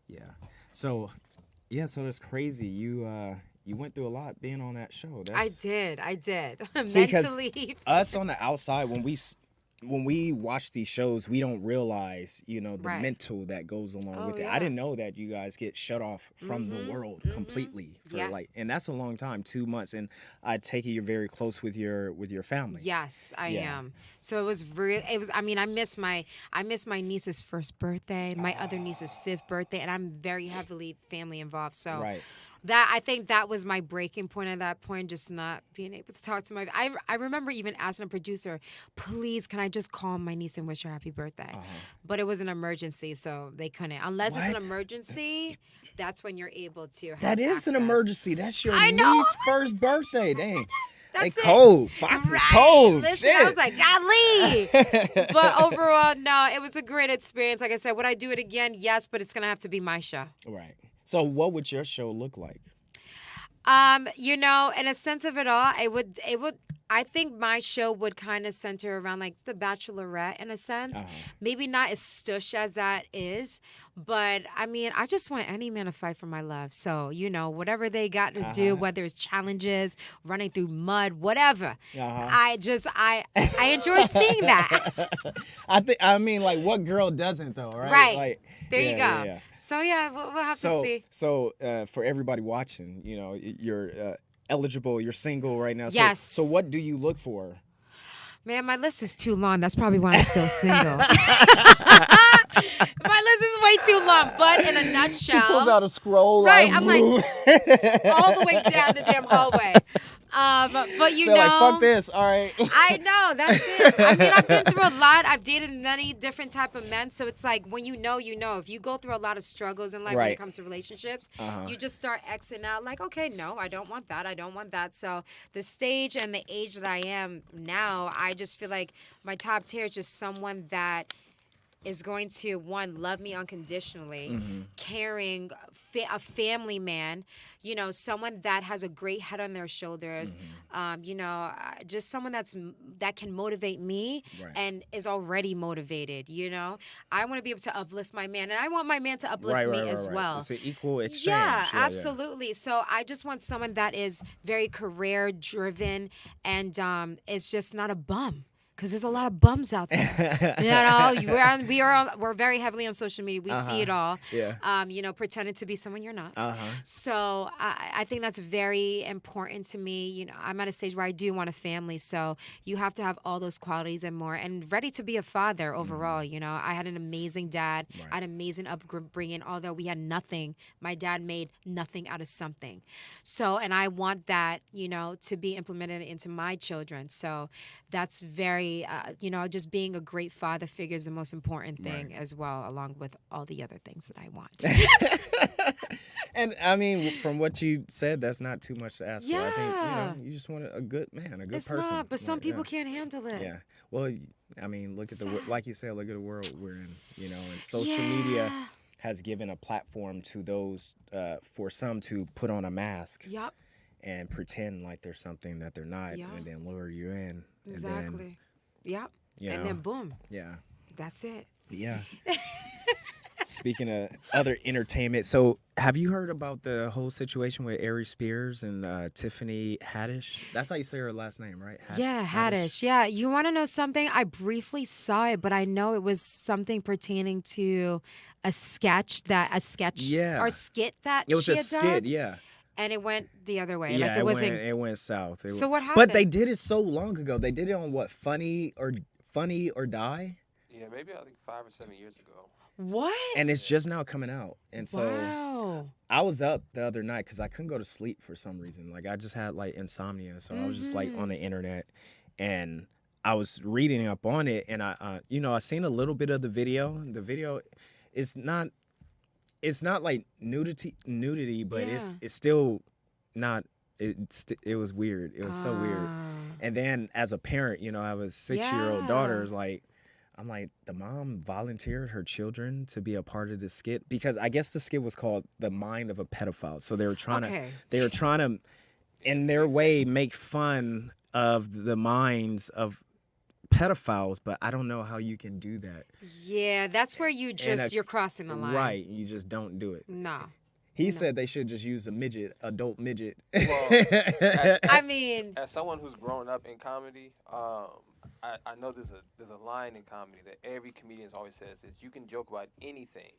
Yeah. So, yeah, so that's crazy. You went through a lot being on that show. I That's did. I did. See, because Mentally. us on the outside, when we watch these shows, we don't realize, the Right. mental that goes along Oh with it. I yeah. didn't know that you guys get shut off from the Mhm. world Mhm. completely for Yeah. like, and that's a long time, 2 months. And I take it you're very close with your family. Yes, I Yeah. am. So it was real. It was. I mean, I miss my niece's first birthday, my other niece's fifth birthday, and I'm very heavily family involved. So Right. that I think that was my breaking point at that point, just not being able to talk to my. I remember even asking a producer, please, can I just call my niece and wish her happy birthday? But it was an emergency, so they couldn't. Unless it's an What? emergency, that's when you're able to That have is an access. emergency. That's your I know. niece's first birthday. Dang. They That's it. cold. Fox is Right. cold. Listen, I was Shit. like, golly. But overall, no, it was a great experience. Like I said, would I do it again? Yes, but it's gonna have to be my show. Right. So what would your show look like? In a sense of it all, it would I think my show would kind of center around like The Bachelorette in a sense. Maybe not as stush as that is, but I mean, I just want any man to fight for my love. So, whatever they got to do, whether it's challenges, running through mud, whatever. I enjoy seeing that. I mean, like, what girl doesn't though, right? Right. Like, There you yeah, go. yeah. So yeah, we'll have to see. So for everybody watching, you're eligible. You're single right now. Yes. So what do you look for? Man, my list is too long. That's probably why I'm still single. My list is way too long, but in a nutshell, She pulls out a scroll. right? I'm like all the way down the damn hallway. But They're like, fuck this. All right. I know, that's it. I mean, I've been through a lot. I've dated many different type of men. So it's like when you know, you know. If you go through a lot of struggles in life when it Right. comes to relationships, you just start Xing out like, okay, no, I don't want that. I don't want that. So the stage and the age that I am now, I just feel like my top tier is just someone that is going to, one, love me unconditionally, caring, a family man, someone that has a great head on their shoulders, just someone that can motivate me Right. and is already motivated. I want to be able to uplift my man, and I want my man to uplift Right, me right, as right. well. It's an equal exchange. Yeah, absolutely. So I just want someone that is very career driven and is just not a bum. Because there's a lot of bums out there. We're very heavily on social media. We see it all. Yeah. Pretending to be someone you're not. So I think that's very important to me. I'm at a stage where I do want a family. So you have to have all those qualities and more, and ready to be a father overall. I had an amazing dad. Right. I had an amazing upbringing. Although we had nothing, my dad made nothing out of something. So, and I want that, to be implemented into my children. So that's very, just being a great father figure is the most important thing as well, along with all the other things that I want. And I mean, from what you said, that's not too much to ask for. I Yeah. think, you just want a good man, a good It's person. not, but some Like, people yeah. can't handle it. Yeah. Well, I mean, look at like you said, look at the world we're in, and social media has given a platform to those, for some to put on a mask Yep. and pretend like they're something that they're not, Yeah. and then lure you in. Exactly. And then, Yep. you And know, then boom, yeah. that's it. Yeah. Speaking of other entertainment, so have you heard about the whole situation with Ari Spears and Tiffany Haddish? That's how you say her last name, right? Yeah, Haddish. Yeah. You want to know something? I briefly saw it, but I know it was something pertaining to a sketch Yeah. or skit that It was she a had skit, done, yeah. and it went the other way. Yeah, Like it wasn't. it went south. So what But they happened? did it so long ago. They did it on what, Funny or Die? Yeah, maybe I think 5 or 7 years ago. What? And it's just now coming out. And so Wow. I was up the other night because I couldn't go to sleep for some reason. Like I just had like insomnia, so I was just like on the internet, and I was reading up on it, and I seen a little bit of the video. The video is not, it's not like nudity, but Yeah. it's still not. It was weird. It was so weird. Ah. And then as a parent, I have a 6-year-old Yeah. daughter. I'm like, the mom volunteered her children to be a part of the skit because I guess the skit was called "The Mind of a Pedophile." So they were trying to, in their way, make fun of the minds of pedophiles, but I don't know how you can do that. Yeah, that's where you're crossing the line. Right, you just don't do it. No. He said they should just use adult midget. Well, I mean, as someone who's grown up in comedy, I know there's a line in comedy that every comedian always says is you can joke about anything.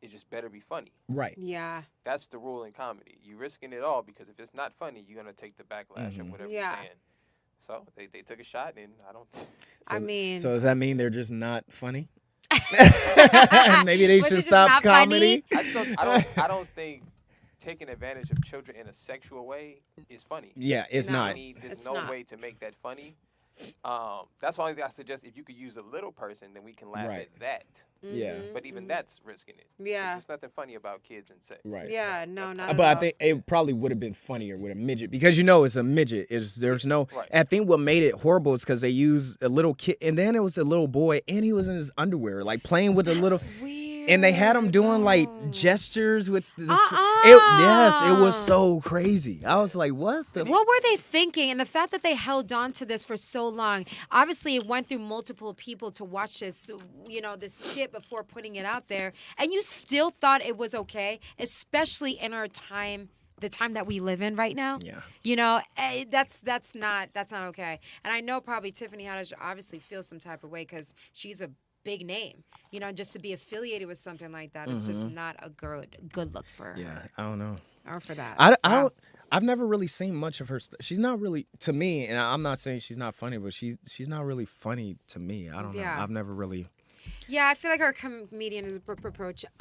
It just better be funny. Right. Yeah. That's the rule in comedy. You're risking it all because if it's not funny, you're going to take the backlash of whatever you're saying. So they took a shot, and I don't. So does that mean they're just not funny? Maybe they should stop comedy. I don't think taking advantage of children in a sexual way is funny. Yeah, it's not. There's no way to make that funny. That's why I suggest if you could use a little person, then we can laugh at that. Yeah. But even that's risking it. Yeah. There's nothing funny about kids and sex. Right. Yeah, no, not at But all. I think it probably would have been funnier with a midget because it's a midget. There's no. Right. I think what made it horrible is because they used a little kid, and then it was a little boy, and he was in his underwear, like playing with a little. Weird. And they had him doing like gestures with this. It was so crazy. I was like, what the? What were they thinking? And the fact that they held on to this for so long, obviously it went through multiple people to watch this, this skit before putting it out there. And you still thought it was okay, especially in our time, the time that we live in right now. Yeah. That's not okay. And I know probably Tiffany Haddish obviously feels some type of way because she's a big name, just to be affiliated with something like that is just not a good look for her. Yeah, I don't know. Or for that. I've never really seen much of her stuff. She's not really, to me, and I'm not saying she's not funny, but she's not really funny to me. I don't know. I've never really. Yeah, I feel like her comedian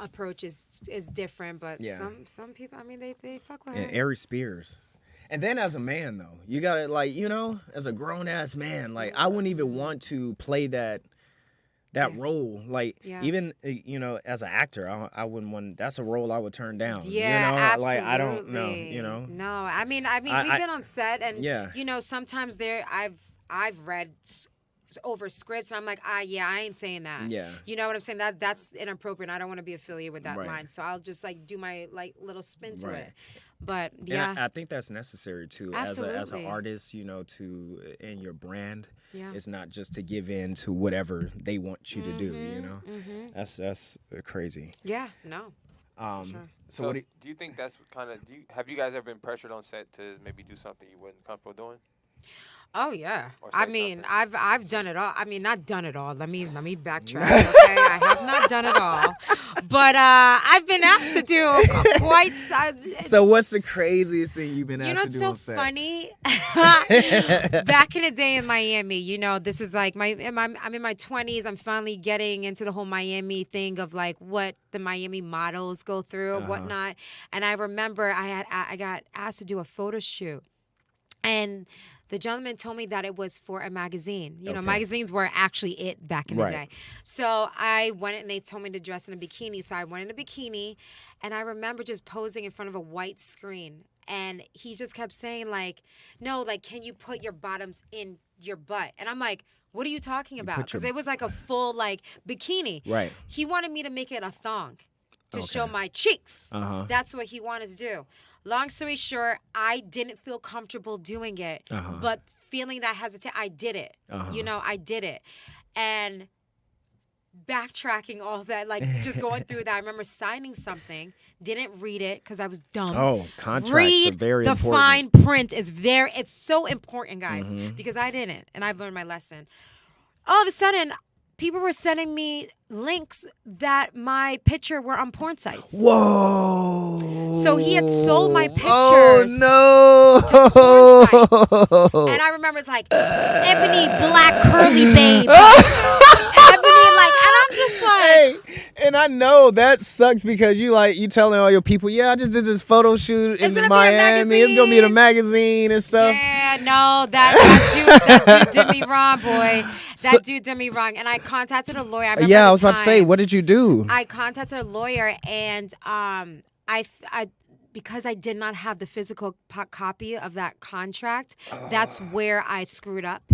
approach is different, but some people, they fuck with her. And Ari Spears. And then as a man, though, you got to, as a grown-ass man, like, I wouldn't even want to play that role, like even as an actor, I wouldn't want. That's a role I would turn down. Yeah, absolutely. Like I don't know. No, I mean, we've been on set, and sometimes I've read over scripts, and I'm like, I ain't saying that. Yeah. You know what I'm saying? That's inappropriate. I don't want to be affiliated with that line, so I'll just do my little spin to it. But and I think that's necessary too, absolutely. as an artist, to in your brand. Yeah. It's not just to give in to whatever they want you to do. That's crazy. Yeah. No. Sure. So do you think that's have you guys ever been pressured on set to maybe do something you wasn't comfortable doing? Oh yeah, something. I've done it all. Not done it all. Let me backtrack. Okay, I have not done it all, but I've been asked to do quite. So what's the craziest thing you've been asked to do on set? So funny. Back in the day in Miami, this is like I'm in my 20s. I'm finally getting into the whole Miami thing of like what the Miami models go through and whatnot. And I remember I got asked to do a photo shoot, and the gentleman told me that it was for a magazine. Magazines were actually it back in the day. So I went and they told me to dress in a bikini. So I went in a bikini, and I remember just posing in front of a white screen. And he just kept saying no, can you put your bottoms in your butt? And I'm like, what are you talking about? Because it was like a full bikini. Right. He wanted me to make it a thong to show my cheeks. That's what he wanted to do. Long story short, I didn't feel comfortable doing it, but feeling that hesitation, I did it. I did it. And backtracking all that, just going through that, I remember signing something, didn't read it because I was dumb. Oh, contracts are very important. The fine print is there. It's so important, guys, because I didn't, and I've learned my lesson. All of a sudden, people were sending me links that my picture were on porn sites. Whoa! So he had sold my pictures. Oh no! To porn sites. And I remember it's like ebony black curly babe. And I'm just like, hey, and I know that sucks because you telling all your people, I just did this photo shoot in Miami. It's gonna be in a magazine and stuff. Yeah, no, that dude did me wrong, boy. That dude did me wrong, and I contacted a lawyer. I was about to say, what did you do? I contacted a lawyer, and I because I did not have the physical copy of that contract, that's where I screwed up.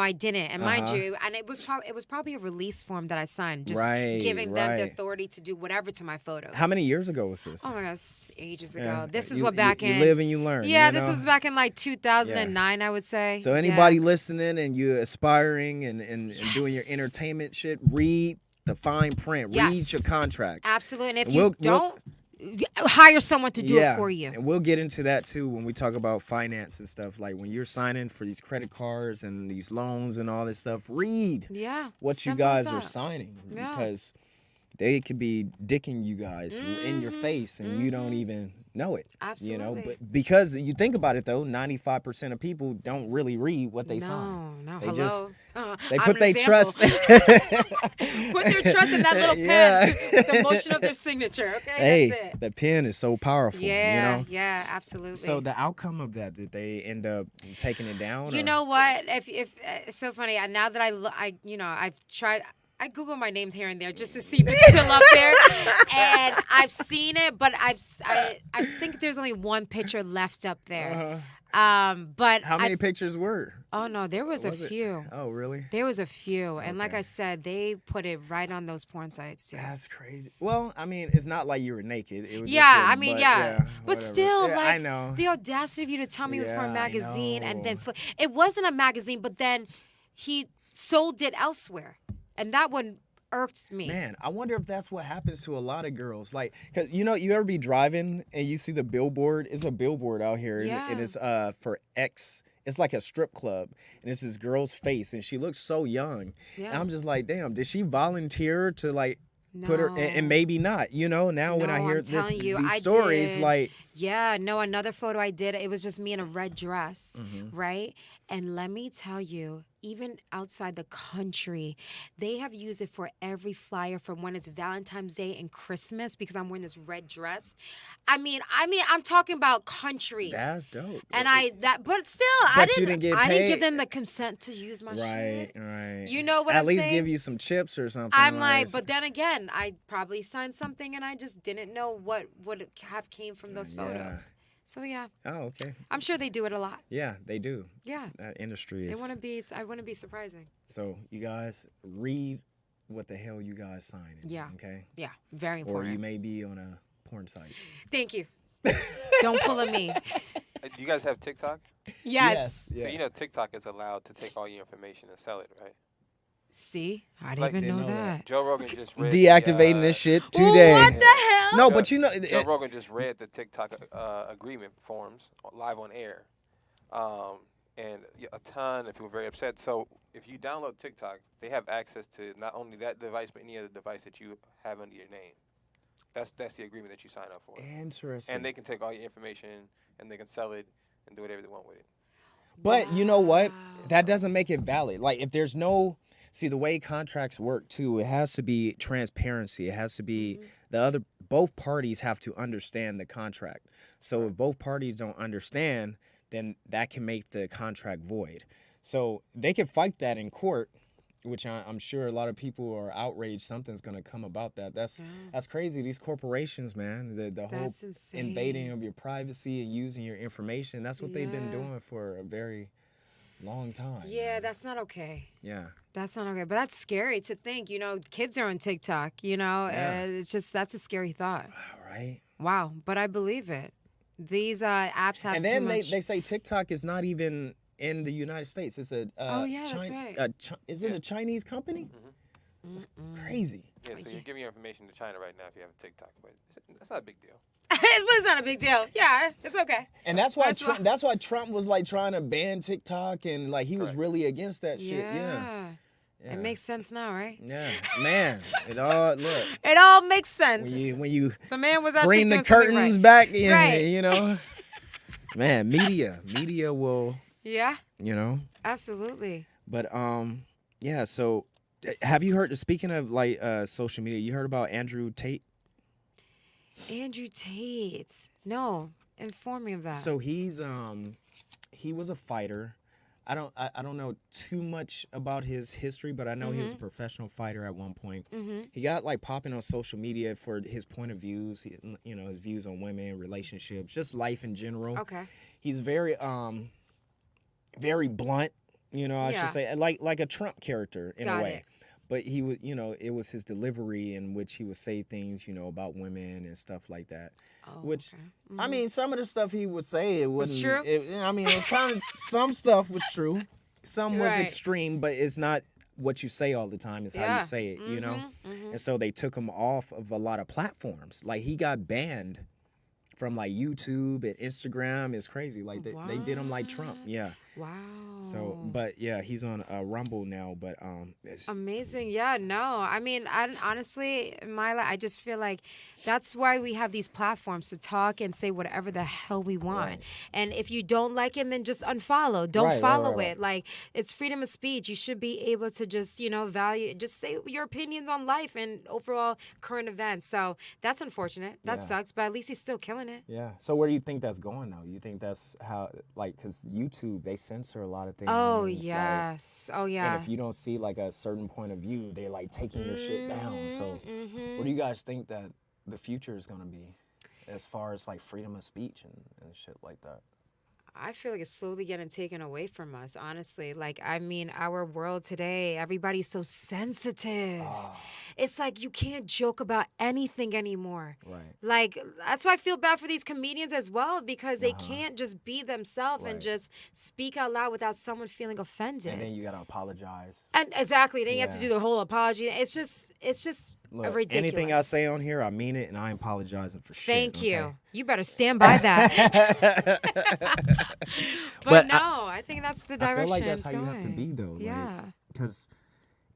I didn't. And mind you, and it was probably a release form that I signed, just giving them the authority to do whatever to my photos. How many years ago was this? Oh my gosh, ages ago. Yeah. This is you, what back you in. You live and you learn. Yeah, this was back in like 2009, I would say. So anybody listening and you aspiring and doing your entertainment shit, read the fine print. Read your contracts. Absolutely. And if you don't, hire someone to do it for you. And we'll get into that too when we talk about finance and stuff. Like when you're signing for these credit cards and these loans and all this stuff, read what you guys are signing because they could be dicking you guys in your face and you don't even know it. Absolutely. But because you think about it though, 95% of people don't really read what they sign. No, they hello. They put their trust. Put their trust in that little pen. The motion of their signature. Okay, hey, that's it. The pen is so powerful. Yeah, absolutely. So the outcome of that, did they end up taking it down? You know what? If it's so funny. Now that I've tried. I Google my names here and there just to see if it's still up there, and I've seen it, but I think there's only one picture left up there. But how many pictures were? Oh no, there was a few. Oh really? There was a few, and like I said, they put it right on those porn sites too. That's crazy. Well, I mean, it's not like you were naked. It was but still, like I know the audacity of you to tell me it was for a magazine, and then it wasn't a magazine, but then he sold it elsewhere. And that one irked me. Man, I wonder if that's what happens to a lot of girls. Like, cause you ever be driving and you see the billboard? It's a billboard out here, and it's for X. It's like a strip club, and it's this girl's face, and she looks so young. Yeah. And I'm just like, damn, did she volunteer to like put her? And maybe not. Now when I hear these stories, like, another photo I did. It was just me in a red dress, right? And let me tell you, even outside the country, they have used it for every flyer from when it's Valentine's Day and Christmas because I'm wearing this red dress. I mean, I'm talking about countries. That's dope. And but still, I didn't give them the consent to use my shit. Right. You know what I'm saying? At least give you some chips or something. I'm like, but then again, I probably signed something and I just didn't know what would have came from those photos. So yeah. Oh, okay. I'm sure they do it a lot. Yeah, they do. Yeah. That industry is. I want to be surprising. So you guys read what the hell you guys signing. Yeah. Okay. Yeah. Very important. Or you may be on a porn site. Thank you. Don't pull at me. Do you guys have TikTok? Yes. So TikTok is allowed to take all your information and sell it, right? See, I didn't even know that. Joe Rogan just read deactivating this shit today. What the hell? No, but Joe Rogan just read the TikTok agreement forms live on air, and a ton of people were very upset. So if you download TikTok, they have access to not only that device but any other device that you have under your name. That's the agreement that you sign up for. Interesting. And they can take all your information and they can sell it and do whatever they want with it. But you know what? That doesn't make it valid. Like if there's no. See, the way contracts work, too, it has to be transparency. It has to be both parties have to understand the contract. So if both parties don't understand, then that can make the contract void. So they can fight that in court, which I'm sure a lot of people are outraged. Something's going to come about that. That's crazy. These corporations, man, the whole invading of your privacy and using your information, that's what they've been doing for a very long time. Yeah, man. That's not okay. Yeah. That's not okay. But that's scary to think, kids are on TikTok, it's just, that's a scary thought. All right. Wow. But I believe it. These apps have and then they say TikTok is not even in the United States. It's a that's right. Is it a Chinese company? Mm-hmm. It's crazy. Yeah, so you're giving your information to China right now if you have a TikTok, but that's not a big deal. It's not a big deal. Yeah, it's okay. And that's why Trump was like trying to ban TikTok and like he was really against that shit. Yeah. It makes sense now, right? Yeah, man. It all It all makes sense. When you the man was actually bring the doing curtains right. back in, right. Man, media will. Yeah. Absolutely. But yeah. So, have you heard? Speaking of like social media, you heard about Andrew Tate? Andrew Tate. No, inform me of that. So he was a fighter. I don't know too much about his history, but I know he was a professional fighter at one point. He got like popping on social media for his point of views, his views on women, relationships, just life in general. Okay. He's very very blunt. I Yeah. should say, like a Trump character in Got a way. it. But he would, it was his delivery in which he would say things, about women and stuff like that. Oh, Which, okay. I mean, some of the stuff he would say, it Was wasn't. true? It was kind of, some stuff was true. Some was Right. extreme, but it's not what you say all the time. It's how Yeah. you say it, Mhm. And so they took him off of a lot of platforms. Like, he got banned from, like, YouTube and Instagram. It's crazy. Like, they did him like Trump. What? Yeah. Wow. So, but yeah, he's on Rumble now. But it's, Amazing. Yeah, no. I mean, honestly, Mila, I just feel like that's why we have these platforms to talk and say whatever the hell we want. Right. And if you don't like it, then just unfollow. Don't Right, follow right. it. Like, it's freedom of speech. You should be able to just, just say your opinions on life and overall current events. So that's unfortunate. That Yeah. sucks, but at least he's still killing it. yeah. So where do you think that's going though? You think that's how, like, because YouTube, they censor a lot of things. Oh, like, yes. Oh, yeah. and if you don't see like a certain point of view, they're like taking your shit down. So what do you guys think that the future is going to be as far as like freedom of speech and shit like that? I feel like it's slowly getting taken away from us, honestly. Like, I mean, our world today, everybody's so sensitive. It's like you can't joke about anything anymore. Right. Like, that's why I feel bad for these comedians as well, because they can't just be themselves and Right. just speak out loud without someone feeling offended. And then you got to apologize. And exactly, then you have to Yeah. do the whole apology. It's just Look, ridiculous. anything I say on here, I mean it, and I ain't apologizing for shit. Thank you. okay? You better stand by that. but But no, I think that's the I direction feel like that's it's how you have to going. be though. Yeah. Because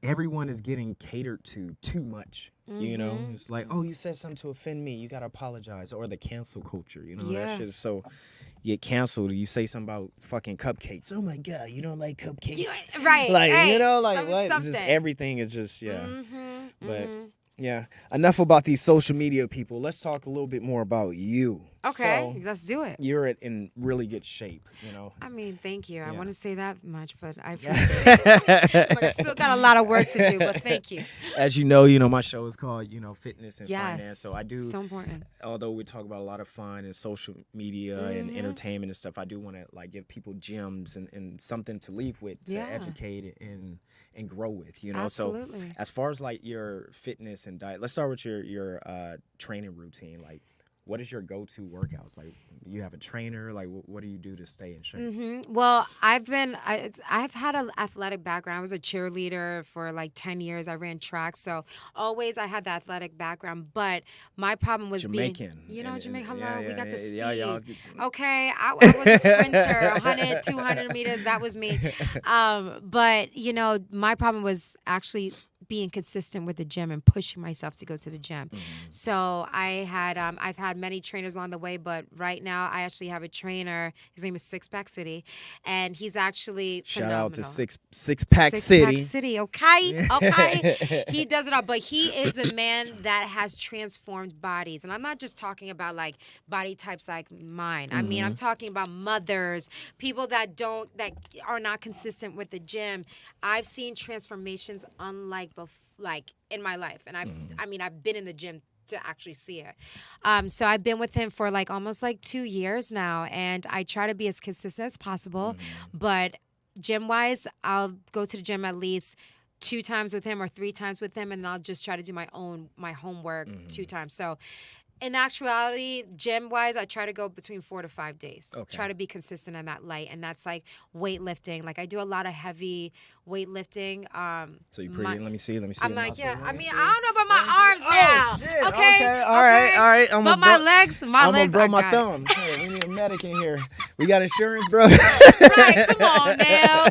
everyone is getting catered to too much. Mm-hmm. It's like, oh, you said something to offend me, you gotta apologize. Or the cancel culture, that Yeah. shit is so. You get canceled, you say something about fucking cupcakes. Oh my god, you don't like cupcakes? Right. Like, right. like what? It's just Something. everything is just Mm-hmm. But yeah, enough about these social media people. Let's talk a little bit more about you. Okay, So, let's do it. you're in really good shape, I mean, thank you. I Yeah. want to say that much, but I appreciate it. Like, I still got a lot of work to do, but thank you. As you know, my show is called, Fitness and Yes. Finance. So I do, So important. although we talk about a lot of fun and social media and entertainment and stuff, I do want to like give people gems and something to leave with, to Yeah. educate and grow with, Absolutely. So as far as like your fitness and diet, let's start with your training routine. Like, what is your go-to workouts? Like, you have a trainer? Like, what do you do to stay in shape? Well, I've had an athletic background. I was a cheerleader for like 10 years. I ran track. So always I had the athletic background. But my problem was Jamaican. being, Jamaican, hello, yeah, we got the speed. yeah, y'all- Okay, I was a sprinter, 100, 200 meters, that was me. But, my problem was actually being consistent with the gym and pushing myself to go to the gym. So I've had many trainers along the way, but right now I actually have a trainer. His name is Six Pack City, and he's actually Shout phenomenal. out to Six Pack City. City, okay. He does it all, but he is a man that has transformed bodies, and I'm not just talking about like body types like mine. I mean, I'm talking about mothers, people that are not consistent with the gym. I've seen transformations unlike in my life, and I've been in the gym to actually see it. So I've been with him for like almost like 2 years now, and I try to be as consistent as possible. But gym wise, I'll go to the gym at least 2 times with him or 3 times with him, and I'll just try to do my homework 2 times. So in actuality, gym wise, I try to go between 4 to 5 days. Okay. Try to be consistent in that light, and that's like weightlifting. Like I do a lot of heavy weightlifting. So you pretty? Let me see. I'm like, muscle. yeah. Let I me mean, see. I don't know about my arms now. Shit. Okay. All right. But my legs, I'm gonna blow I my got thumb. Hey, we need a medic in here. We got insurance, bro. it. Right, come on now.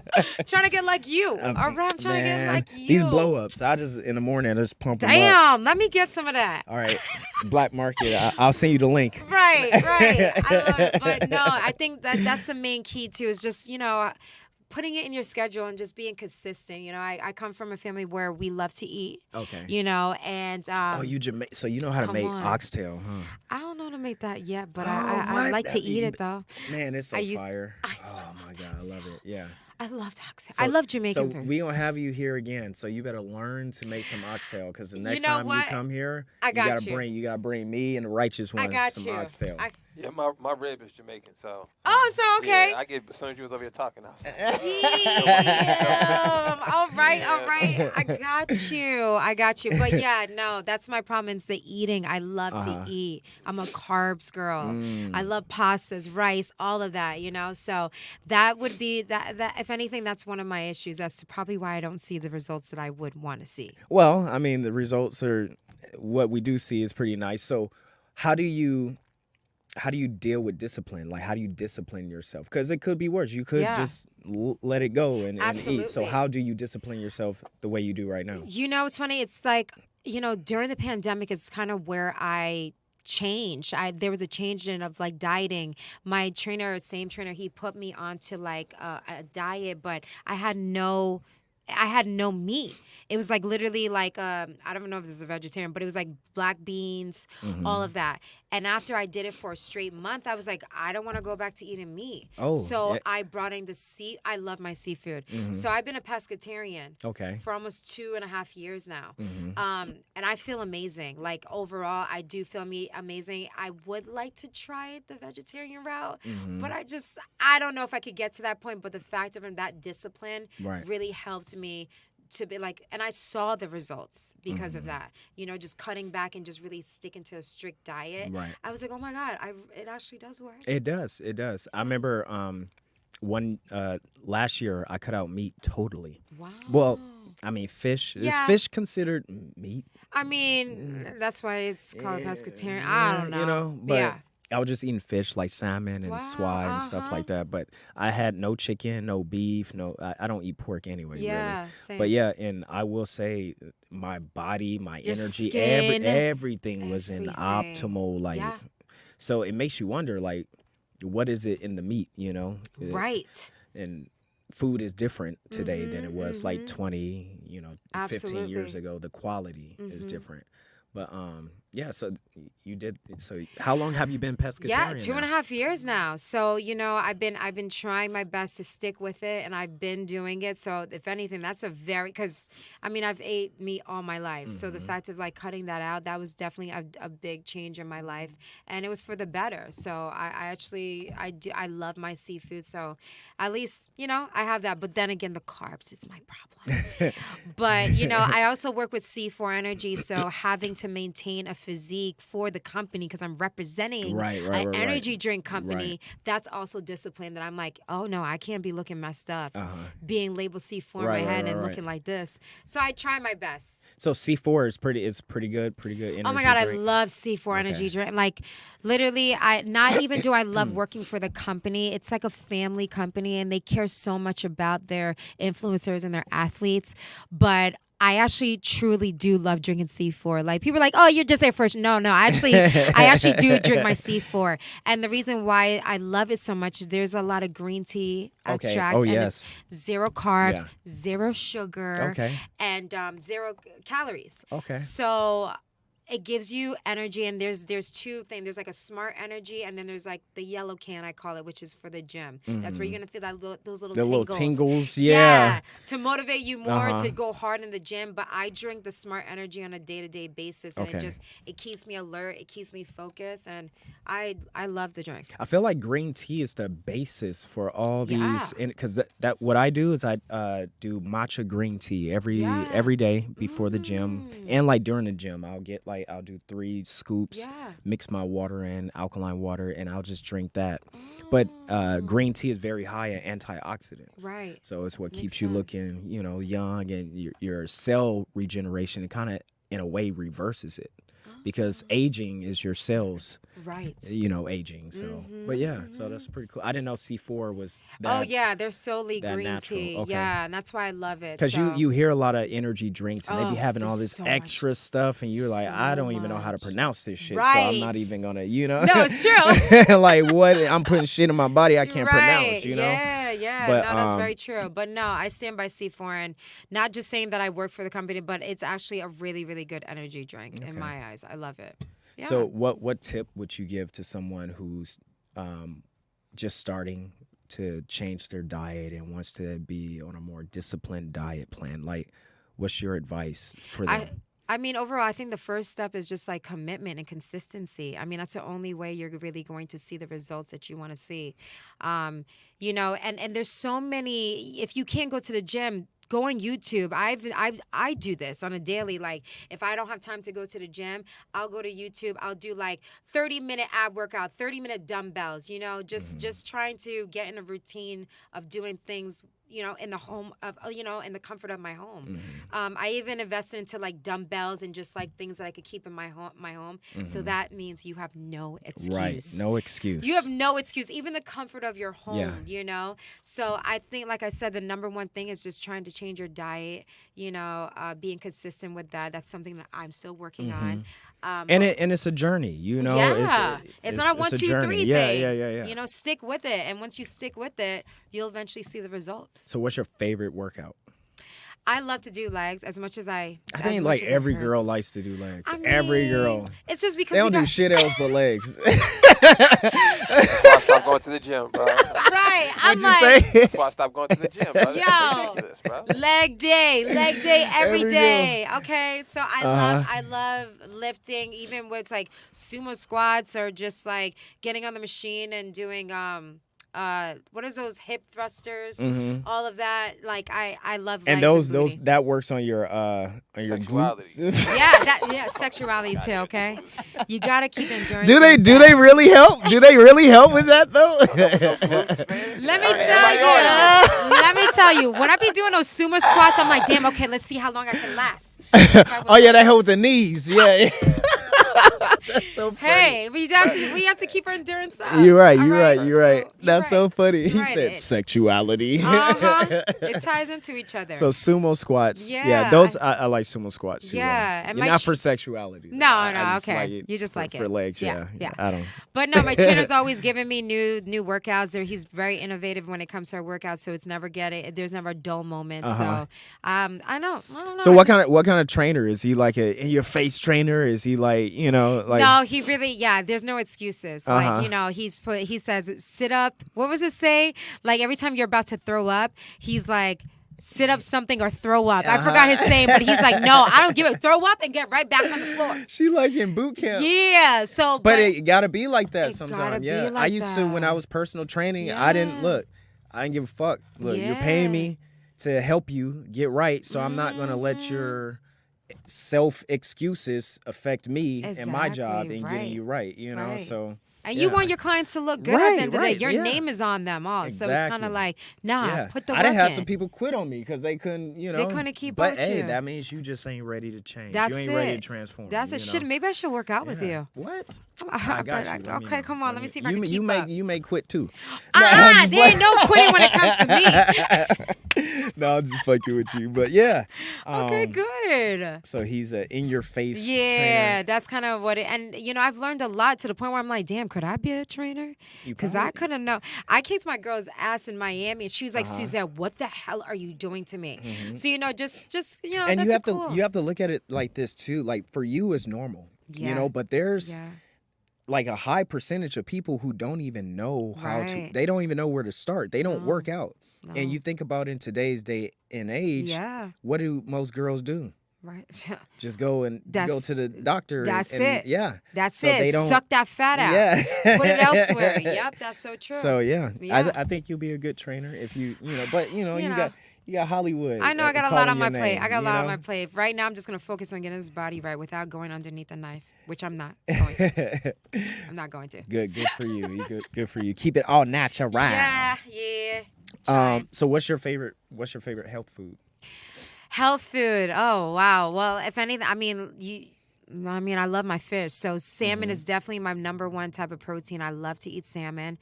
Trying to get like you. All right, I'm trying to get like you. These blow ups, I just in the morning I just pump them up. Damn, let me get some of that. All right, black market. I'll send you the link. Right. I love it. But no, I think that's the main key too, is just, putting it in your schedule and just being consistent. I come from a family where we love to eat. Okay. And You so you know how to come make on. oxtail, huh? I don't know how to make that yet, but Oh, I what? like to That- eat it though. Man, it's so I used- fire. Oh my god, I love it. Yeah. I love oxtail. I love Jamaican So food. we gonna have you here again. So you better learn to make some oxtail, because the next know time you what? come here, I you got gotta you. bring me and the righteous I one got some you. oxtail. Yeah, my rib is Jamaican, so. Oh, so okay. Yeah, I get as soon as you was over here talking, I was like, Damn. All right. Yeah. I got you. But yeah, no, that's my problem. It's the eating. I love Uh-huh. to eat. I'm a carbs girl. Mm. I love pastas, rice, all of that, you know? So that would be that if anything, that's one of my issues. That's probably why I don't see the results that I would want to see. Well, I mean, the results are what we do see is pretty nice. So how do you deal with discipline? Like, how do you discipline yourself? Because it could be worse. You could Yeah. just let it go and eat. So Absolutely. how do you discipline yourself the way you do right now? You know, it's funny. It's like, you know, during the pandemic is kind of where I changed. There was a change in of like dieting. My trainer, same trainer, he put me onto like a diet, but I had no meat. It was like literally like I don't know if this is a vegetarian, but it was like black beans, all of that. And after I did it for a straight month, I was like, I don't want to go back to eating meat. Oh, so yeah. I brought in I love my seafood. So I've been a pescatarian Okay. for almost 2.5 years now. Mm-hmm. And I feel amazing. Like overall, I do feel amazing. I would like to try the vegetarian route, Mm-hmm. but I don't know if I could get to that point. But the fact of that discipline Right. really helped me to be like, and I saw the results because of that. You know, just cutting back and just really sticking to a strict diet. Right. I was like, oh my God, it actually does work. It does. It does. I remember last year I cut out meat totally. Wow. Well, I mean, fish. Is Yeah. fish considered meat? I mean, that's why it's called pescatarian. I don't know. You know, but yeah. I was just eating fish like salmon and Wow, swai and stuff like that. But I had no chicken, no beef, I don't eat pork anyway, Yeah, really. same. But yeah, and I will say my body, my Your energy, skin, everything was in everything. optimal, like, Yeah. so it makes you wonder, like, what is it in the meat, you know? Right. And food is different today than it was like 20, 15 years Absolutely. ago. The quality is different. But yeah, so you did. So how long have you been pescatarian? Yeah, now? 2.5 years now. So I've been trying my best to stick with it, and I've been doing it. So if anything, that's because I've ate meat all my life. So the fact of like cutting that out, that was definitely a big change in my life, and it was for the better. So I love my seafood. So at least I have that. But then again, the carbs is my problem. But I also work with C4 Energy, so having to maintain a physique for the company because I'm representing an energy drink company. Right. That's also discipline that I'm like, oh no, I can't be looking messed up, being labeled C4 in Right, my head right, and right. looking like this. So I try my best. So C4 is pretty good energy Oh my God, drink. I love C4 energy drink. Like literally, not even do I love working for the company. It's like a family company, and they care so much about their influencers and their athletes. But I actually truly do love drinking C4. Like people are like, oh, you're just there first. No, I actually do drink my C4. And the reason why I love it so much is there's a lot of green tea extract. Oh, and yes. it's 0 carbs, Yeah. 0 sugar, Okay. and 0 calories. Okay. So it gives you energy, and there's two things. There's like a smart energy, and then there's like the yellow can, I call it, which is for the gym. That's where you're gonna feel those little The tingles. little tingles, yeah. To motivate you more to go hard in the gym. But I drink the smart energy on a day-to-day basis, and Okay. it keeps me alert, it keeps me focused, and I love the drink. I feel like green tea is the basis for all Yeah. these, because that what I do is I do matcha green tea every day before the gym, and like during the gym I'll do 3 scoops, Yeah. mix my water in alkaline water, and I'll just drink that. But green tea is very high in antioxidants, Right. so it's what Makes keeps you sense. looking young, and your cell regeneration, it kind of in a way reverses it. Because aging is your cells, Right. aging. So, but yeah, so that's pretty cool. I didn't know C4 was that. Oh yeah, they're solely that green natural. tea. Okay. Yeah, and that's why I love it. Because So- you hear a lot of energy drinks, and they be having all there's this so much. extra stuff, and you're like, So I don't even know how to much. pronounce this shit, so I'm not Right. even gonna, No, it's true. like what? I'm putting shit in my body I can't pronounce, Yeah, But, no, that's very true. But no, I stand by C4, and not just saying that I work for the company, but it's actually a really, really good energy drink in my eyes. I love it. Yeah. So what tip would you give to someone who's just starting to change their diet and wants to be on a more disciplined diet plan, like, what's your advice for them? I mean, overall, I think the first step is just like commitment and consistency. I mean, that's the only way you're really going to see the results that you want to see. You know, and there's so many, if you can't go to the gym, go on YouTube. I do this on a daily. Like, if I don't have time to go to the gym, I'll go to YouTube. I'll do like 30-minute ab workout, 30-minute dumbbells, you know, just trying to get in a routine of doing things, you know, in the home of, you know, in the comfort of my home. I even invested into like dumbbells and just like things that I could keep in my home. So that means you have no excuse. Right. No excuse. You have no excuse, even the comfort of your home, you know? So I think, like I said, the number one thing is just trying to change your diet, you know, being consistent with that. That's something that I'm still working on. And it's a journey, you know. Yeah, it's not a 1, 2, 3 thing. Yeah. You know, stick with it, and once you stick with it, you'll eventually see the results. So, what's your favorite workout? I love to do legs as much as I think like every girl likes to do legs. I mean, every girl. It's just because they don't do shit else but legs. That's why I stopped going to the gym, bro. Right. What'd you say? That's why I stopped going to the gym, bro. This is ridiculous, bro. Leg day every day. Okay, so I love lifting, even with like sumo squats or just like getting on the machine and doing what is those hip thrusters? All of that. Like I love legs and those booty. that works on your glutes. Sexuality too. Okay, you gotta keep endurance. Do they really help? Do they really help with that though? Let me tell you. When I be doing those sumo squats, I'm like, damn. Okay, let's see how long I can last. Oh yeah, that help with the knees. Yeah. That's so funny. Hey, we have to keep our endurance up. You're right. So, That's so funny. He right. said sexuality. It ties into each other. So sumo squats. Yeah. Those I like sumo squats too. Yeah. And not for sexuality. No, okay. You just like it. For legs, yeah. I don't. But no, my trainer's always giving me new workouts. He's very innovative when it comes to our workouts, so it's never there's never a dull moment. So I don't know. So what kind of trainer is he? Like a in your face trainer? Is he like, you know, like? No, he really, there's no excuses. Like, you know, he says sit up. What was it say? Like every time you're about to throw up, he's like, sit up something or throw up. I forgot his saying, but he's like, no, I don't give it. Throw up and get right back on the floor. She like in boot camp. Yeah. So, but it gotta be like that sometimes. I used to when I was personal training. I didn't give a fuck. Look, you're paying me to help you get right, so I'm not gonna let your self excuses affect me and my job in getting you right. You know, so. And you want your clients to look good at the end of the day. Your name is on them all. Exactly. So it's kind of like, put the work I didn't have in. some people quit on me because they couldn't, you know. They couldn't keep up with you. But hey, that means you just ain't ready to change. That's you ain't ready to transform. That's it. Maybe I should work out with you. What? I got you. Okay, come on. Let me see if I can keep up. You may quit too. There ain't no quitting when it comes to me. No, I'm just fucking with you. But yeah. Okay, good. So he's a in-your-face trainer. That's kind of what it. And, you know, I've learned a lot to the point where I'm like, damn, could I be a trainer? Because I couldn't know. I kicked my girl's ass in Miami, and she was like, Suzette, what the hell are you doing to me? So, you know, just you know, and that's you have to look at it like this too. Like for you, it's normal, you know, but there's like a high percentage of people who don't even know how to. They don't even know where to start. They don't work out. No. And you think about in today's day and age, what do most girls do? Right. Just go to the doctor. That's it. Yeah. That's so it. They don't, suck that fat out. Yeah. Put it elsewhere. Yep. That's so true. So I think you'll be a good trainer if you know. But you got Hollywood. I know I got a lot on my plate. On my plate. Right now, I'm just gonna focus on getting his body right without going underneath a knife, which I'm not going to. I'm not going to. Good for you. Good for you. Keep it all natural. Yeah. So what's your favorite health food? Health food. Oh, wow. Well, if anything, I mean, I love my fish. So salmon is definitely my number one type of protein. I love to eat salmon.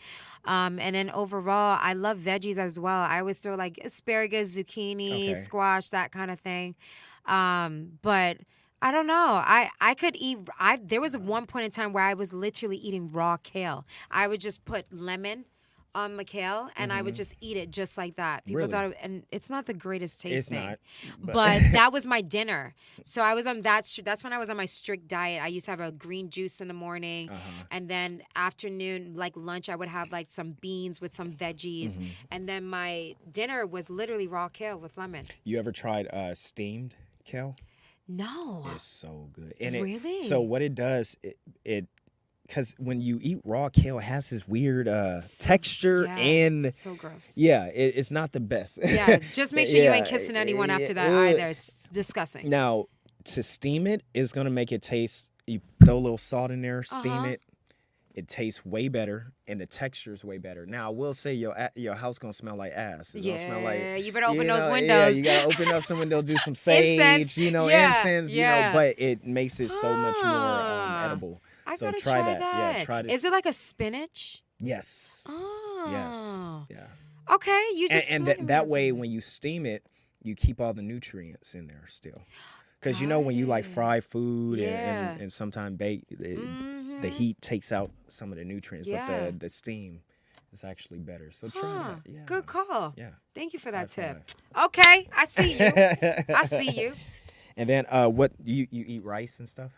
And then overall, I love veggies as well. I always throw like asparagus, zucchini, squash, that kind of thing. But I don't know. I could eat. There was one point in time where I was literally eating raw kale. I would just put lemon McHale, and I would just eat it just like that. People Really? thought, and it's not the greatest tasting. It's not. But that was my dinner. So I was on that's when I was on my strict diet. I used to have a green juice in the morning, and then afternoon, like lunch, I would have like some beans with some veggies, and then my dinner was literally raw kale with lemon. You ever tried steamed kale? No. It's so good. And Really? So what it does, it because when you eat raw kale, it has this weird texture and so gross. Yeah, it's not the best. Yeah, just make sure you ain't kissing anyone after that either. It's disgusting. Now, to steam it is gonna make it taste. You throw a little salt in there, steam it. It tastes way better, and the texture is way better. Now, I will say your house gonna smell like ass. It's gonna smell like, you better open those windows. Yeah, you gotta open up some windows, do some sage, Incense. Incense, but it makes it so much more edible. I so gotta try that. Yeah, try this. Is it like a spinach? Yes. Oh. Yes. Yeah. Okay, you just and that way, when you steam it, you keep all the nutrients in there still. Because when you like fry food and sometimes bake, the heat takes out some of the nutrients, but the steam is actually better. So try that. Yeah. Good call. Yeah. Thank you for that tip. Okay, I see you. I see you. And then what you eat rice and stuff?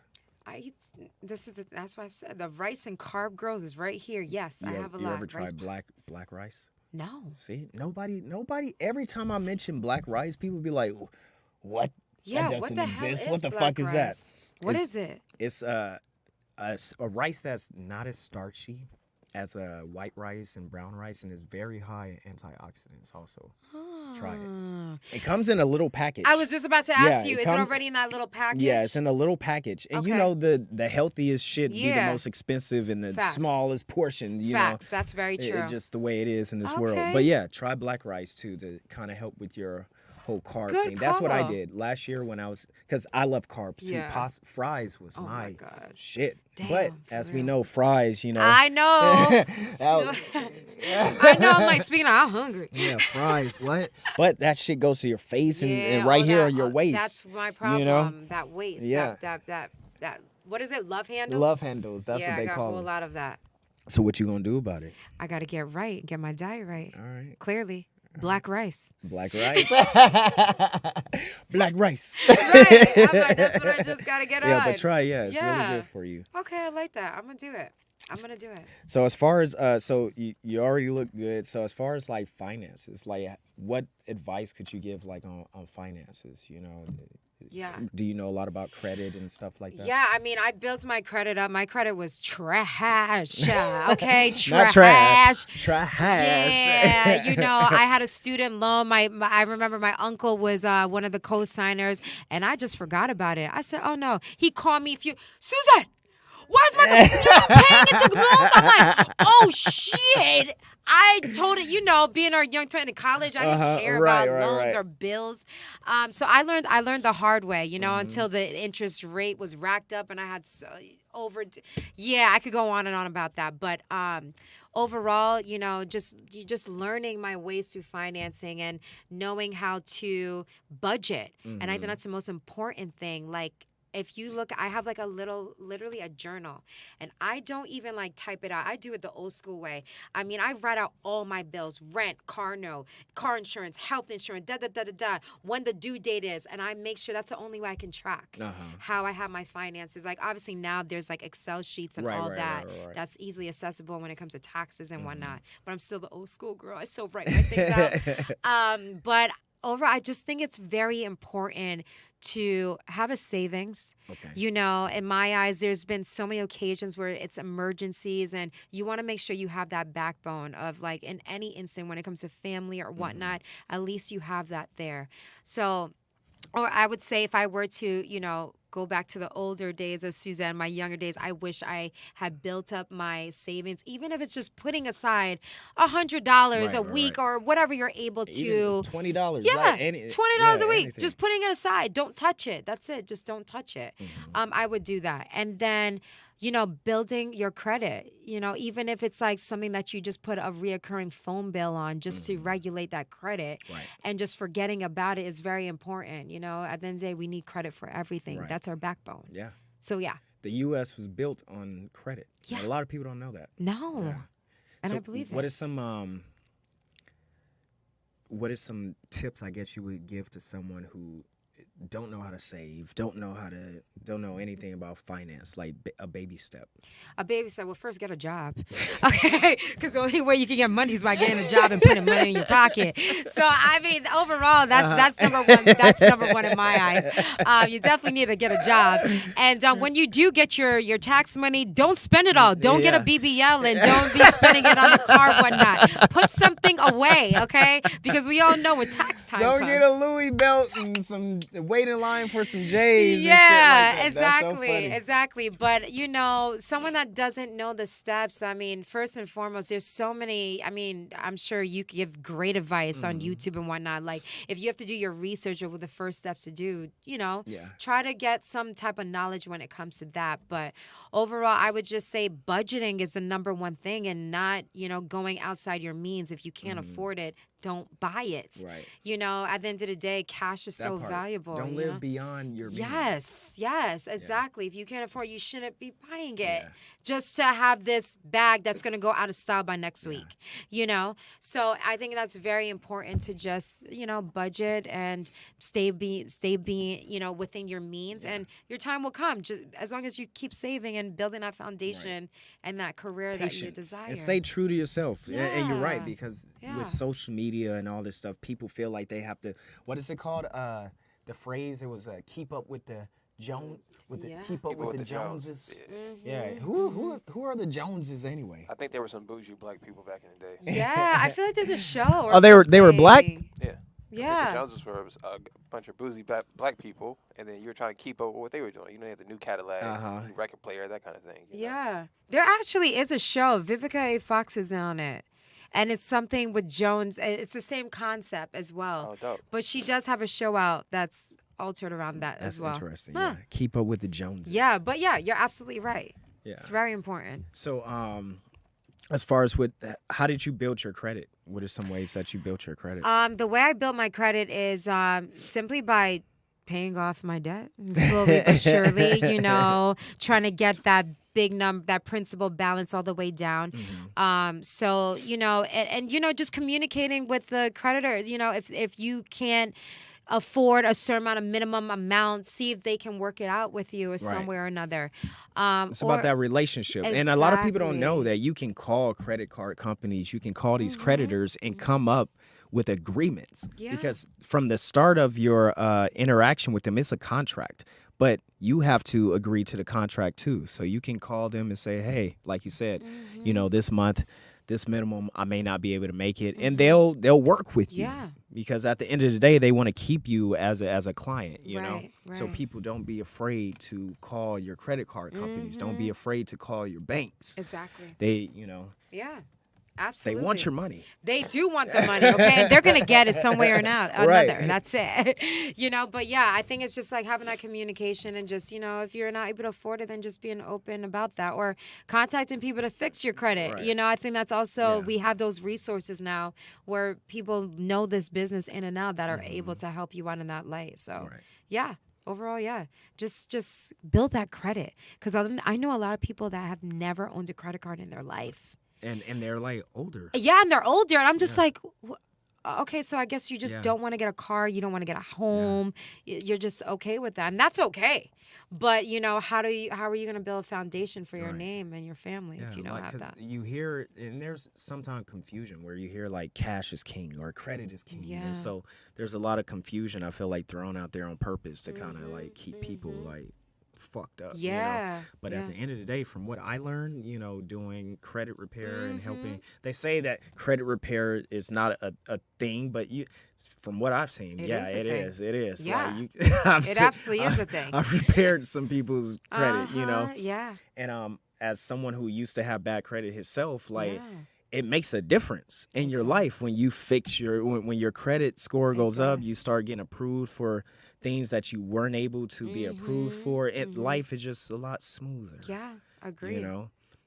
I eat. That's why I said the rice and carb growth is right here. Yes, I have a lot. You ever tried black rice? No. See, nobody. Every time I mention black rice, people be like, "What? Yeah, that what doesn't the exist. hell What is the black fuck is that?" rice? What is it? It's a rice that's not as starchy as white rice and brown rice, and it's very high in antioxidants. Also, try it. It comes in a little package. I was just about to ask you. Is it already in that little package? Yeah, it's in a little package, and the healthiest shit be the most expensive and the smallest portion. Facts. That's very true. It's just the way it is in this world. But yeah, try black rice too to kind of help with your whole carb thing. That's what I did last year when I was, because I love carbs too. Yeah. Fries was my shit. Damn, but as we know, fries, I know. I know. I'm like, speaking of, I'm hungry. Yeah, fries. What? But that shit goes to your face and right here on your waist. That's my problem. That waist. Yeah. That. What is it? Love handles. Love handles. That's what they call it. I got a whole lot of that. So what you gonna do about it? I gotta get right. Get my diet right. All right. Clearly. Black rice. Black rice. Black rice. Right. I'm like, that's what I just gotta get on. Yeah, but try. Yeah, it's really good for you. Okay, I like that. I'm gonna do it. So as far as so you already look good. So as far as like finances, like what advice could you give like on finances? Yeah. Do you know a lot about credit and stuff like that? Yeah, I mean, I built my credit up. My credit was trash. Okay, trash. Not trash. Trash. Yeah, I had a student loan. I remember my uncle was one of the co-signers, and I just forgot about it. I said, "Oh no." He called me Suzette, where's my you're not paying it the loans? I'm like, "Oh shit." I told it, being our young 20 in college, I didn't care about loans or bills. So I learned the hard way, until the interest rate was racked up and I had I could go on and on about that. But overall, just learning my ways through financing and knowing how to budget. And I think that's the most important thing. Like, if you look, I have like literally a journal, and I don't even like type it out. I do it the old school way. I mean, I write out all my bills: rent, car note, car insurance, health insurance, when the due date is, and I make sure that's the only way I can track how I have my finances. Like, obviously now there's like Excel sheets and all that. That's easily accessible when it comes to taxes and whatnot. But I'm still the old school girl. I still write my things out. But overall, I just think it's very important to have a savings. Okay. In my eyes, there's been so many occasions where it's emergencies, and you want to make sure you have that backbone of, like, in any instant when it comes to family or whatnot, at least you have that there. So, or I would say if I were to, go back to the older days of Suzette, my younger days, I wish I had built up my savings, even if it's just putting aside $100 a week or whatever you're able to. Even $20. Yeah, like $20 a week. Anything. Just putting it aside. Don't touch it. That's it. Just don't touch it. I would do that. And then, building your credit, even if it's like something that you just put a reoccurring phone bill on just to regulate that credit, and just forgetting about it is very important. At the end of the day, we need credit for everything. Right. That's our backbone. Yeah. So, yeah. The U.S. was built on credit. Yeah. A lot of people don't know that. No. Yeah. And I believe it. What is some tips I guess you would give to someone who don't know how to save, don't know anything about finance, like a baby step? A baby step. Well, first get a job, okay? Because the only way you can get money is by getting a job and putting money in your pocket. So I mean, overall, that's number one. That's number one in my eyes. You definitely need to get a job, and when you do get your tax money, don't spend it all. Don't get a BBL and don't be spending it on the car, whatnot. Put something away, okay? Because we all know when tax time Don't comes. get a Louis belt and some wait in line for some J's. Yeah, and shit like that. exactly, That's so funny. exactly. But someone that doesn't know the steps, I mean, first and foremost, there's so many. I mean, I'm sure you could give great advice on YouTube and whatnot. Like, if you have to do your research over the first steps to do, try to get some type of knowledge when it comes to that. But overall, I would just say budgeting is the number one thing, and not, going outside your means. If you can't afford it, don't buy it. Right. At the end of the day, cash is so valuable. Don't live beyond your means. Yes, exactly. If you can't afford, you shouldn't be buying it just to have this bag that's going to go out of style by next week. So I think that's very important to just budget and stay being within your means, and your time will come. Just as long as you keep saving and building that foundation and that career that you desire. And stay true to yourself. And you're right, because with social media and all this stuff, people feel like they have to. What is it called? The phrase, it was keep up with the Jones. Keep up with the Joneses. Yeah. Who are the Joneses anyway? I think there were some bougie black people back in the day. Yeah, I feel like there's a show. Or they were black. Yeah. Yeah. The Joneses were a bunch of bougie black people, and then you were trying to keep up with what they were doing. They had the new Cadillac, new record player, that kind of thing. Yeah. There actually is a show. Vivica A. Fox is on it. And it's something with Jones. It's the same concept as well. Oh, dope. But she does have a show out that's altered around that That's as well. Interesting. Yeah. Keep up with the Joneses. Yeah, but you're absolutely right. Yeah. It's very important. So, as far as how did you build your credit? What are some ways that you built your credit? The way I built my credit is simply by paying off my debt slowly but surely, trying to get that big number, that principal balance all the way down. So, just communicating with the creditor, if you can't afford a certain amount of minimum amount, see if they can work it out with you some way or another. It's about that relationship. Exactly. And a lot of people don't know that you can call credit card companies, you can call these creditors and come up with agreements. Because from the start of your interaction with them, it's a contract. But you have to agree to the contract too. So you can call them and say, hey, like you said, this month, this minimum, I may not be able to make it. And they'll work with you. Because at the end of the day, they want to keep you as a client, you know? Right. So people don't be afraid to call your credit card companies. Don't be afraid to call your banks. Exactly. They, Yeah. Absolutely. they want your money. They do want the money, okay? And they're going to get it some way or another. Right. That's it. But I think it's just like having that communication and just, if you're not able to afford it, then just being open about that, or contacting people to fix your credit. Right. I think that's also, we have those resources now where people know this business in and out that are able to help you out in that light. So, overall, just build that credit. Because I know a lot of people that have never owned a credit card in their life. And they're like older. Yeah, and they're older. And I'm just like, okay, so I guess you just don't want to get a car. You don't want to get a home. You're just okay with that. And that's okay. But, how are you going to build a foundation for your name and your family if you don't have that? You hear, and there's sometimes confusion where you hear like cash is king or credit is king. Yeah. And so there's a lot of confusion, I feel like, thrown out there on purpose to kind of like keep people like fucked up. But at the end of the day, from what I learned, doing credit repair and helping, they say that credit repair is not a thing, but from what I've seen, it is. Yeah. Like it absolutely is a thing. I've repaired some people's credit, Yeah. And as someone who used to have bad credit himself, like it makes a difference in your life when you fix when your credit score goes up, you start getting approved for things that you weren't able to be approved for. Life is just a lot smoother. Yeah, agreed.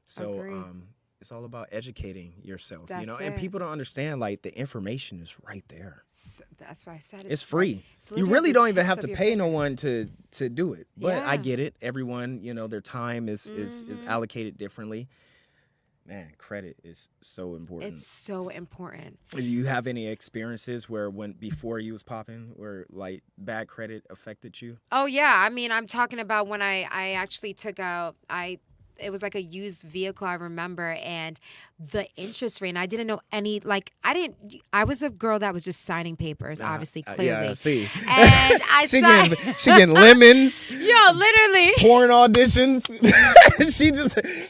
So it's all about educating yourself, That's and it. people don't understand, like, the information is right there. So that's why I said it's free. You literally really at the don't even tips have of to your pay finger. no one to do it. But I Yeah. get it. Everyone, their time is allocated differently. man, credit is so important. It's so important. Do you have any experiences where before you was popping, where like bad credit affected you? Oh yeah, I mean, I'm talking about when I actually took out it was like a used vehicle, I remember, and the interest rate, and I didn't know any, like, I was a girl that was just signing papers, obviously, clearly. Yeah, I see. And I signed. She getting lemons. Yo, literally. Porn auditions.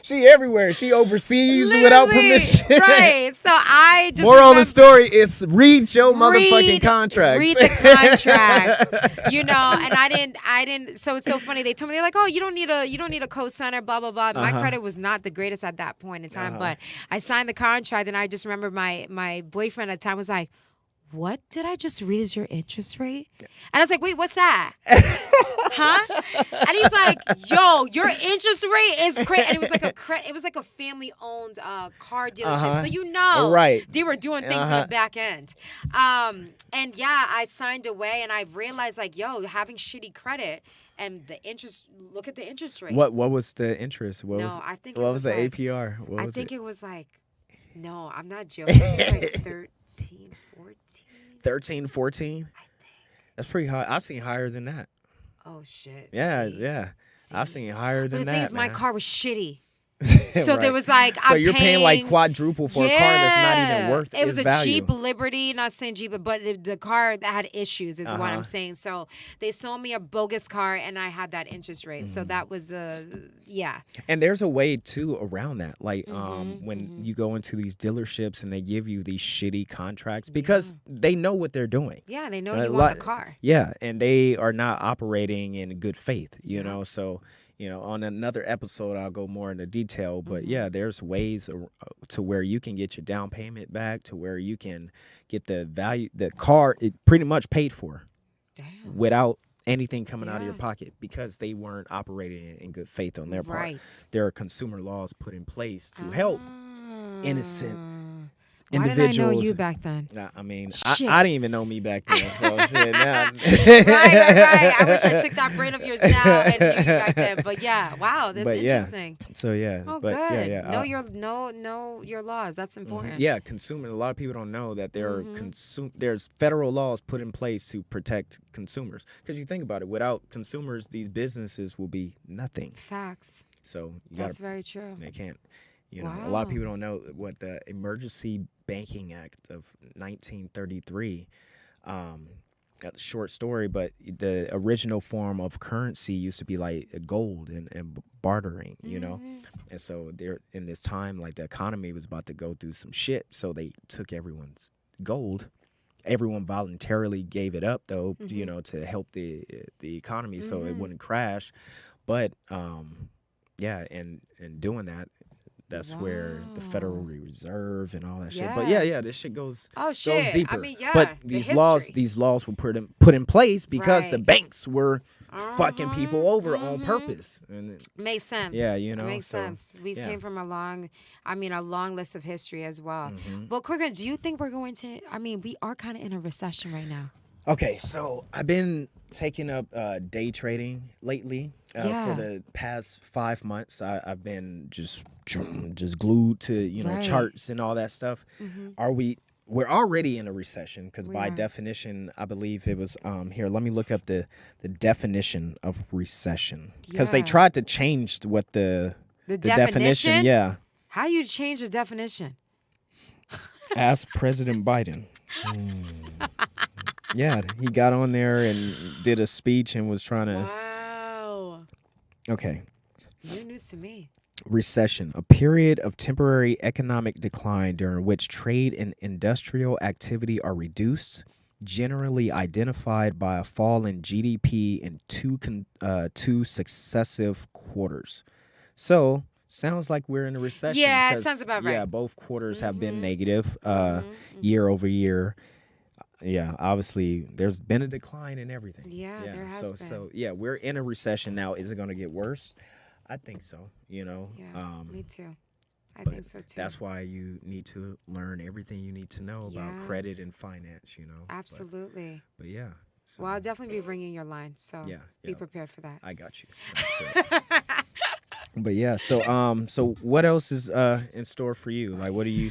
she everywhere. She overseas without Literally, permission. Right. So I just Moral of the story is read your motherfucking contracts. Read the contracts. You know, and I didn't so it's so funny. They told me, they're like, "Oh, you don't need a co-signer, blah blah blah." My credit was not the greatest at that point in time, but I signed the contract, and I just remember my boyfriend at the time was like, "What did I just read as your interest rate?" And I was like, "Wait, what's that?" Huh? And he's like, "Yo, your interest rate is crazy." And it was like a family-owned car dealership, so you know, right? They were doing things in the back end. And yeah, I signed away, and I realized, like, yo, having shitty credit and the interest. Look at the interest rate. What was the interest? What was the like, APR? I think it was like, no, I'm not joking. It was like 13, 14. 13, 14? I think. That's pretty high. I've seen higher than that. Oh shit. Yeah, See? yeah. See? I've seen higher than But the that. thing is, my man. car was shitty. So Right. there was like, so I'm you're paying like quadruple for a car that's not even Yeah. worth It was its a value. Jeep Liberty, not saying Jeep, but the car that had issues is what I'm saying. So they sold me a bogus car, and I had that interest rate. So that was yeah. And there's a way too around that. Like when you go into these dealerships and they give you these shitty contracts because they know what they're doing. Yeah, they know you want the car. Yeah, and they are not operating in good faith, you know. So, you know, on another episode, I'll go more into detail. But yeah, there's ways to where you can get your down payment back, to where you can get the value, the car, it pretty much paid for without anything coming out of your pocket because they weren't operating in good faith on their part. Right. There are consumer laws put in place to help innocent Why individuals. didn't I know you back then? Nah, I mean, Shit. I didn't even know me back then. So shit, now. right. I wish I took that brain of yours now and knew you back then. But yeah, wow, that's interesting. So yeah. Oh, but good. Yeah. Know your laws. That's important. Yeah, consumer. A lot of people don't know that there's federal laws put in place to protect consumers. Because you think about it, without consumers, these businesses will be nothing. Facts. So That's very true. They can't. You know, a lot of people don't know what the Emergency Banking Act of 1933. A short story, but the original form of currency used to be like gold and bartering, you know. And so there, in this time, like the economy was about to go through some shit, so they took everyone's gold. Everyone voluntarily gave it up, though, you know, to help the economy so it wouldn't crash. But yeah, and doing that. That's where the Federal Reserve and all that shit. But yeah, this shit goes goes deeper. I mean, yeah, but the these laws were put in place because the banks were fucking people over on purpose. And makes sense. Yeah, you know, it makes sense. We came from a long list of history as well. But quicker, do you think we're going to? I mean, we are kind of in a recession right now. Okay, so I've been taking up day trading lately. For the past 5 months, I've been just glued to charts and all that stuff. We're already in a recession because by definition, I believe it was here. Let me look up the definition of recession because they tried to change what the definition. Yeah. How you change the definition? Ask President Biden. Yeah, he got on there and did a speech and was trying to. Wow. Okay. New news to me. Recession, a period of temporary economic decline during which trade and industrial activity are reduced, generally identified by a fall in GDP in two successive quarters. So, sounds like we're in a recession. Yeah, it sounds about right. Yeah, both quarters have been negative year over year. Yeah, obviously, there's been a decline in everything. Yeah, there has been. So, yeah, we're in a recession now. Is it going to get worse? I think so, you know. Yeah, me too. I think so, too. That's why you need to learn everything you need to know about credit and finance, you know. Absolutely. But yeah. So. Well, I'll definitely be bringing your line, so be prepared for that. I got you. But yeah, so what else is in store for you? Like, what do you?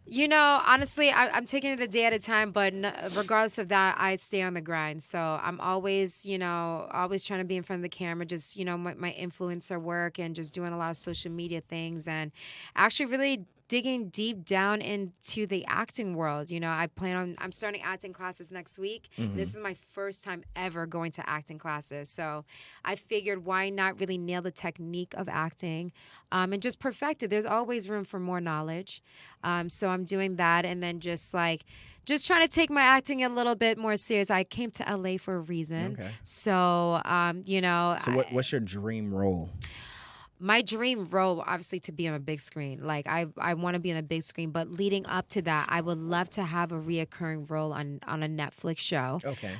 You know, honestly, I'm taking it a day at a time, but regardless of that, I stay on the grind. So I'm always, always trying to be in front of the camera, just, my influencer work and just doing a lot of social media things and actually really digging deep down into the acting world. I'm starting acting classes next week. And Mm-hmm. this is my first time ever going to acting classes. So I figured why not really nail the technique of acting and just perfect it. There's always room for more knowledge. So I'm doing that and then just trying to take my acting a little bit more serious. I came to LA for a reason. Okay. So, So what's your dream role? my dream role obviously to be on a big screen. Like I want to be on a big screen, but leading up to that, I would love to have a reoccurring role on a Netflix show. Okay.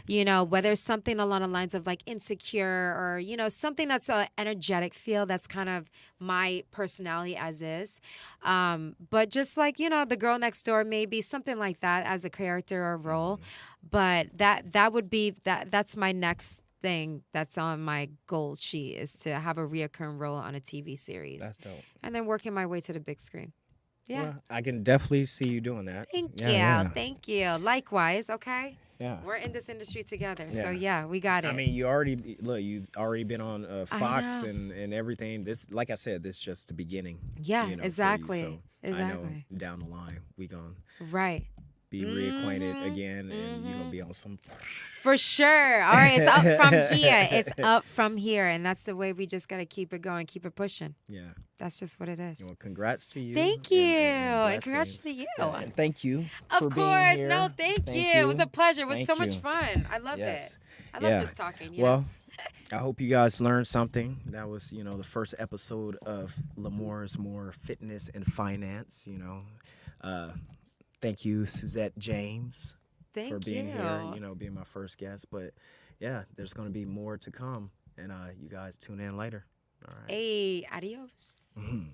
Whether it's something along the lines of like Insecure or something that's a energetic feel that's kind of my personality as is. But just like the girl next door, maybe something like that as a character or role. But that would be that's my next thing that's on my goal sheet is to have a reoccurring role on a TV series. That's dope. And then working my way to the big screen. Yeah. Well, I can definitely see you doing that. Thank Yeah, you. yeah. Thank you. Likewise, okay? Yeah. We're in this industry together. Yeah. So yeah, we got it. I mean, you've already been on Fox know. and everything. This, like I said, this is just the beginning. Yeah, for you, exactly. so I know Exactly. down the line we gonna Right. be reacquainted again, and you're gonna be on some. For sure. All right, it's up from here. It's up from here. And that's the way we just got to keep it going, keep it pushing. Yeah. That's just what it is. Well, congrats to you. Thank you. And And congrats blessings. to you. Yeah, and thank you. Of for being course. here. No, thank you. It was a pleasure. It was Thank so much you. fun. I loved Yes. it. I love Yeah. just talking. Well, I hope you guys learned something. That was, the first episode of Lamor's More Fitness and Finance. Thank you, Suzette James, thank for being you. here. Being my first guest. But yeah, there's going to be more to come, and you guys tune in later. All right. Hey, adios. Mhm.